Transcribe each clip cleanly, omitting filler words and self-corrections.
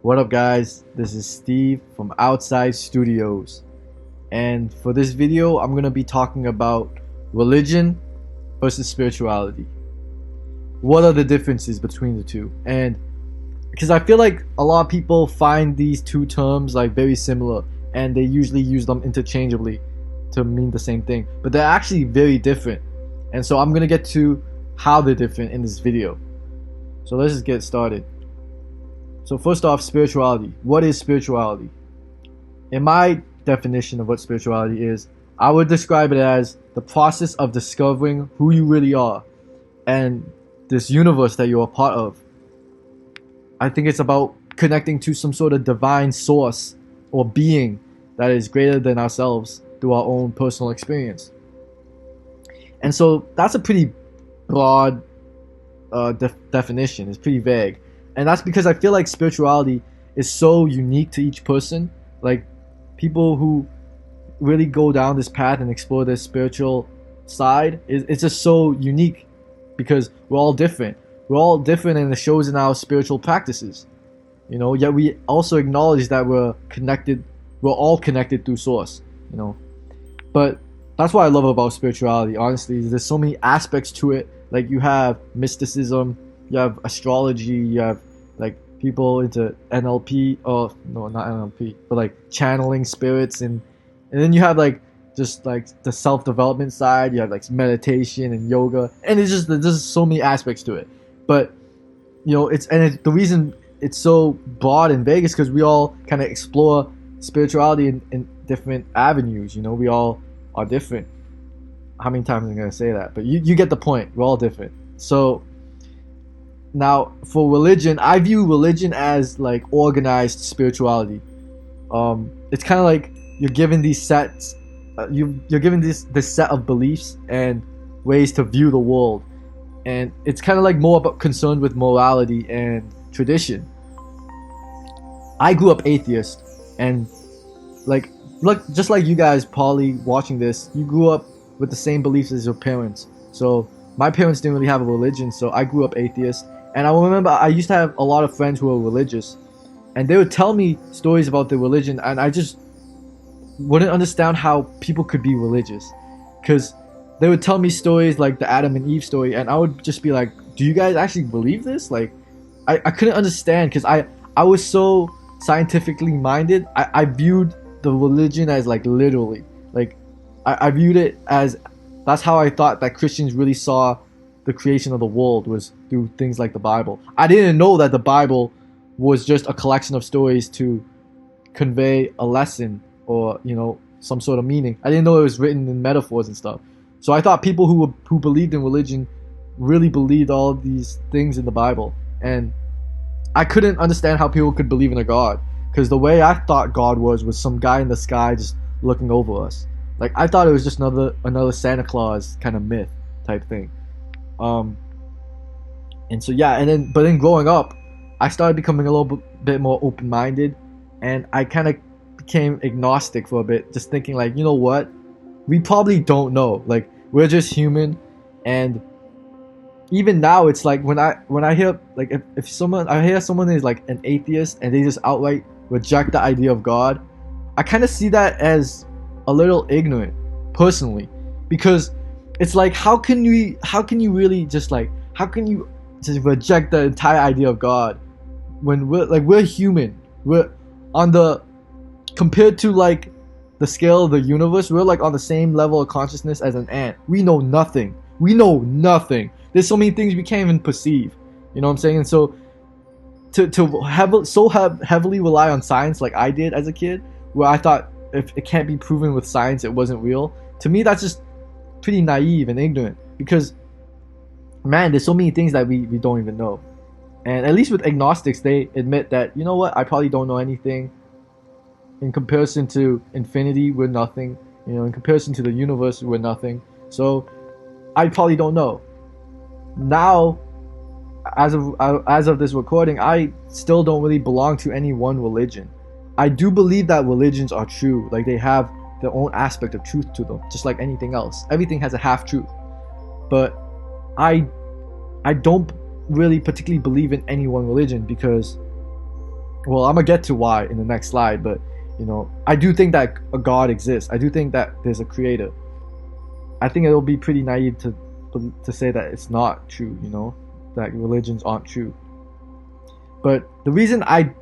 What up, guys? This is Steve from Outside Studios, and for this video I'm going to be talking about religion versus spirituality. What are the differences between the two? And because I feel like a lot of people find these two terms like very similar, and they usually use them interchangeably to mean the same thing, but they're actually very different. And so I'm going to get to how they're different in this video. So let's just get started. So first off, spirituality. What is spirituality? In my definition of what spirituality is, I would describe it as the process of discovering who you really are and this universe that you're a part of. I think it's about connecting to some sort of divine source or being that is greater than ourselves through our own personal experience. And so that's a pretty broad definition. It's pretty vague. And that's because I feel like spirituality is so unique to each person. Like, people who really go down this path and explore this spiritual side, it's just so unique because we're all different. We're all different, and it shows in our spiritual practices. Yet we also acknowledge that we're connected. We're all connected through source. But that's what I love about spirituality. Honestly, there's so many aspects to it. Like, you have mysticism, you have astrology, you have like people into NLP, or no, not NLP, but like channeling spirits, and then you have like just like the self-development side. You have like meditation and yoga, and there's just so many aspects to it. But the reason it's so broad and vague is because we all kind of explore spirituality in different avenues. We all are different. How many times am I gonna say that? But you get the point. We're all different. So now, for religion, I view religion as like organized spirituality. It's kind of like you're given these sets, you're given this set of beliefs and ways to view the world, and it's kind of like more about concerned with morality and tradition. I grew up atheist, and look, just like you guys probably watching this, you grew up with the same beliefs as your parents. So my parents didn't really have a religion, so I grew up atheist. And I remember I used to have a lot of friends who were religious, and they would tell me stories about their religion, and I just wouldn't understand how people could be religious, because they would tell me stories like the Adam and Eve story, and I would just be like, do you guys actually believe this? Like, I couldn't understand, because I was so scientifically minded. I viewed the religion as like literally, like I viewed it as, that's how I thought that Christians really saw the creation of the world, was through things like the Bible. I didn't know that the Bible was just a collection of stories to convey a lesson or some sort of meaning. I didn't know it was written in metaphors and stuff. So I thought people who believed in religion really believed all of these things in the Bible, and I couldn't understand how people could believe in a God, because the way I thought God was some guy in the sky just looking over us. Like, I thought it was just another Santa Claus kind of myth type thing. And so yeah, but then growing up, I started becoming a little bit more open-minded, and I kind of became agnostic for a bit, just thinking like, you know what, we probably don't know. Like, we're just human. And even now, it's like when I hear like if I hear someone is like an atheist and they just outright reject the idea of God, I kind of see that as a little ignorant, personally, because it's like, how can you really just like, how can you just reject the entire idea of God when we're human? We're compared to like the scale of the universe, we're like on the same level of consciousness as an ant. We know nothing. There's so many things we can't even perceive. You know what I'm saying? And so to heavily rely on science like I did as a kid, where I thought if it can't be proven with science, it wasn't real. To me, that's just pretty naive and ignorant, because man, there's so many things that we don't even know. And at least with agnostics, they admit that, you know what, I probably don't know anything. In comparison to infinity, we're nothing. In comparison to the universe, we're nothing. So I probably don't know. Now, as of this recording, I still don't really belong to any one religion. I do believe that religions are true. Like, they have their own aspect of truth to them, just like anything else. Everything has a half truth. But I don't really particularly believe in any one religion, because Well, I'm gonna get to why in the next slide, but I do think that a God exists. I do think that there's a creator. I think it'll be pretty naive to say that it's not true, that religions aren't true. But the reason I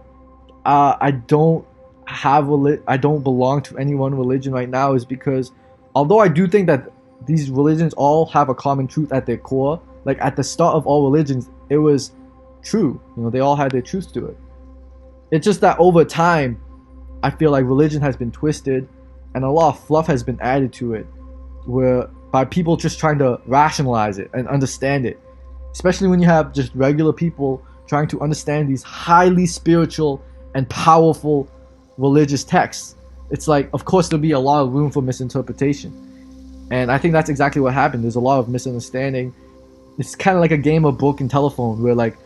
don't I don't belong to any one religion right now is because although I do think that these religions all have a common truth at their core, like at the start of all religions, it was true. They all had their truth to it. It's just that over time, I feel like religion has been twisted and a lot of fluff has been added to it, where by people just trying to rationalize it and understand it. Especially when you have just regular people trying to understand these highly spiritual and powerful religious texts. It's like, of course, there'll be a lot of room for misinterpretation. And I think that's exactly what happened. There's a lot of misunderstanding. It's kind of like a game of broken telephone where, like,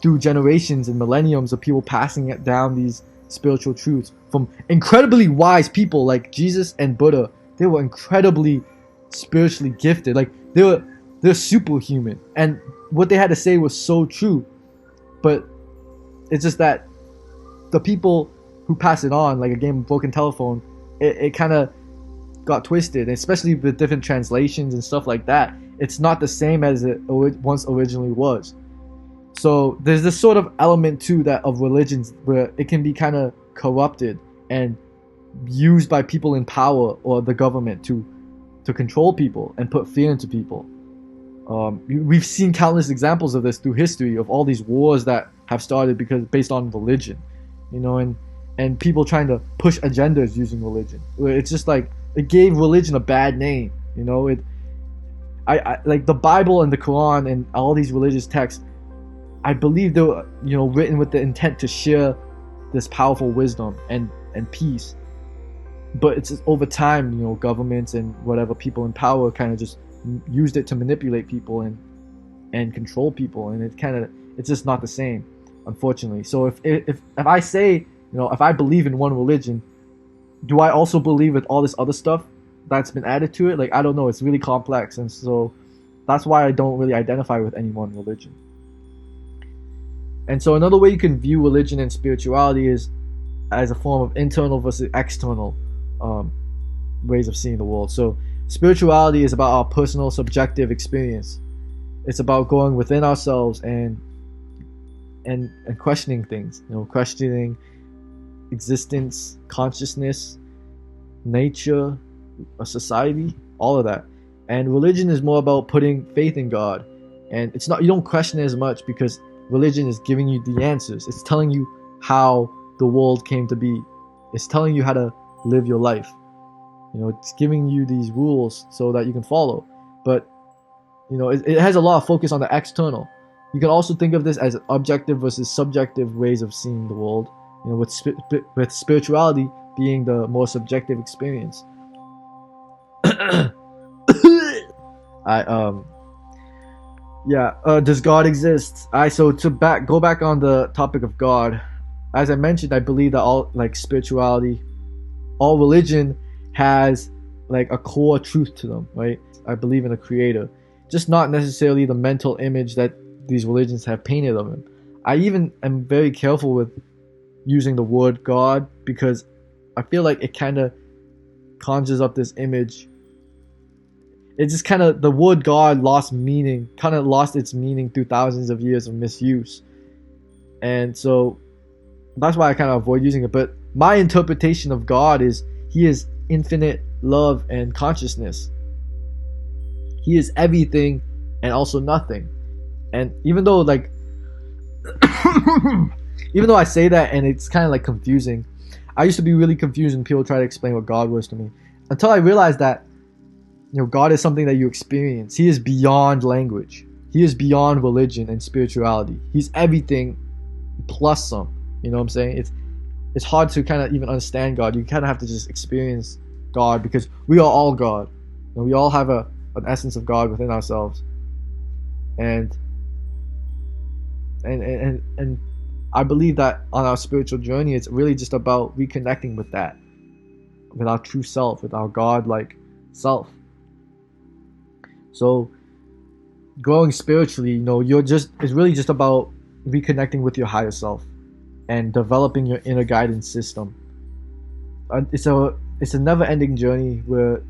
through generations and millenniums of people passing it down these spiritual truths from incredibly wise people like Jesus and Buddha. They were incredibly spiritually gifted. Like, they're superhuman. And what they had to say was so true. But it's just that the people who pass it on, like a game of broken telephone, it kind of got twisted, especially with different translations and stuff like that. It's not the same as it once originally was. So there's this sort of element too that of religions where it can be kind of corrupted and used by people in power or the government to control people and put fear into people. We've seen countless examples of this through history, of all these wars that have started based on religion, and people trying to push agendas using religion. It's just like it gave religion a bad name. I like the Bible and the Quran and all these religious texts. I believe they were written with the intent to share this powerful wisdom and peace. But it's just over time, governments and whatever people in power kind of just used it to manipulate people and control people, and it's just not the same, unfortunately. So if I say, if I believe in one religion, do I also believe with all this other stuff that's been added to it? Like, I don't know. It's really complex, and so that's why I don't really identify with any one religion. And so another way you can view religion and spirituality is as a form of internal versus external ways of seeing the world. So spirituality is about our personal subjective experience. It's about going within ourselves and questioning things, questioning existence, consciousness, nature, a society, all of that. And religion is more about putting faith in God. And it's not, you don't question it as much because religion is giving you the answers. It's telling you how the world came to be. It's telling you how to live your life. It's giving you these rules so that you can follow. But it has a lot of focus on the external. You can also think of this as objective versus subjective ways of seeing the world. With spirituality being the more subjective experience. Does God exist? So to go back on the topic of God, as I mentioned, I believe that all, like, spirituality, all religion has like a core truth to them, right? I believe in a creator, just not necessarily the mental image that these religions have painted of him. I even am very careful with using the word God because I feel like it kind of conjures up this image. It's just kind of, the word God lost its meaning through thousands of years of misuse. And so that's why I kind of avoid using it. But my interpretation of God is he is infinite love and consciousness. He is everything and also nothing. And even though I say that and it's kind of like confusing, I used to be really confused when people try to explain what God was to me, until I realized that God is something that you experience. He is beyond language. He is beyond religion and spirituality. He's everything plus some. You know what I'm saying? It's hard to kind of even understand God. You kind of have to just experience God because we are all God. We all have an essence of God within ourselves. And I believe that on our spiritual journey, it's really just about reconnecting with that, with our true self, with our God-like self. So growing spiritually, it's really just about reconnecting with your higher self. and developing your inner guidance system. It's a never-ending journey where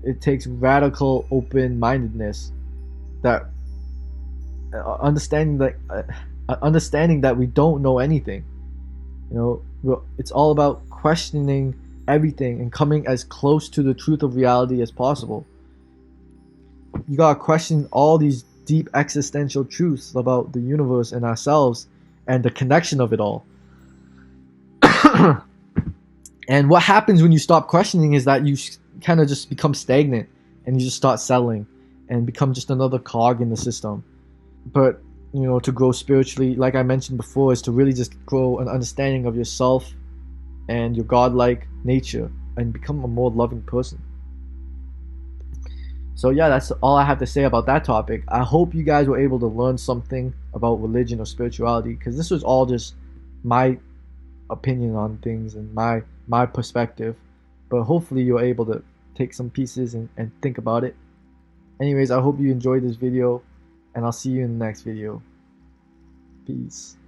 it takes radical open-mindedness, that understanding that we don't know anything. It's all about questioning everything and coming as close to the truth of reality as possible. You gotta question all these deep existential truths about the universe and ourselves and the connection of it all. And what happens when you stop questioning is that you kind of just become stagnant, and you just start settling and become just another cog in the system. But to grow spiritually, like I mentioned before, is to really just grow an understanding of yourself and your godlike nature and become a more loving person. So yeah, that's all I have to say about that topic. I hope you guys were able to learn something about religion or spirituality, because this was all just my opinion on things and my perspective. But hopefully you're able to take some pieces and think about it. Anyways, I hope you enjoyed this video, and I'll see you in the next video. Peace.